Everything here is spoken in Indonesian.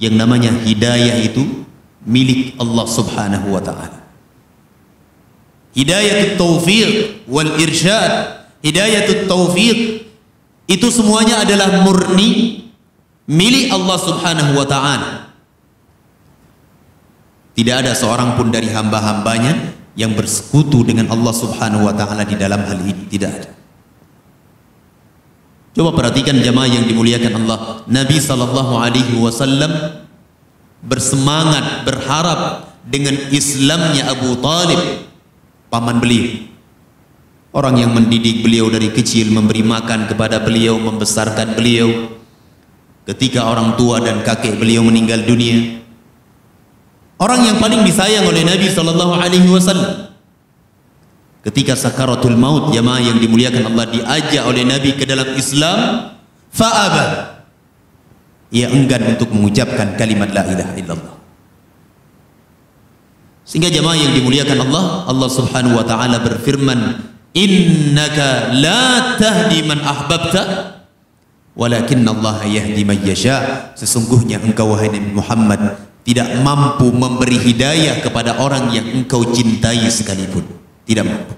yang namanya hidayah itu milik Allah Subhanahu wa ta'ala. Hidayatut taufiq wal irsyad, hidayatut taufiq itu semuanya adalah murni milik Allah Subhanahu wa ta'ala. Tidak ada seorang pun dari hamba-hambanya yang bersekutu dengan Allah Subhanahu wa ta'ala di dalam hal ini, tidak ada. Coba perhatikan jamaah yang dimuliakan Allah. Nabi sallallahu alaihi wasallam bersemangat, berharap dengan Islamnya Abu Talib, paman beliau, orang yang mendidik beliau dari kecil, memberi makan kepada beliau, membesarkan beliau. Ketika orang tua dan kakek beliau meninggal dunia, orang yang paling disayang oleh Nabi sallallahu alaihi wasallam. Ketika sakaratul maut, jamaah yang dimuliakan Allah, diajak oleh Nabi ke dalam Islam, fa'aba, ia enggan untuk mengucapkan kalimat la ilaha illallah. Sehingga jamaah yang dimuliakan Allah, Allah Subhanahu wa ta'ala berfirman, innaka la tahdi man ahbabta walakinnallaha yahdi man yasha. Sesungguhnya engkau wahai Nabi Muhammad tidak mampu memberi hidayah kepada orang yang engkau cintai sekalipun, tidak mampu.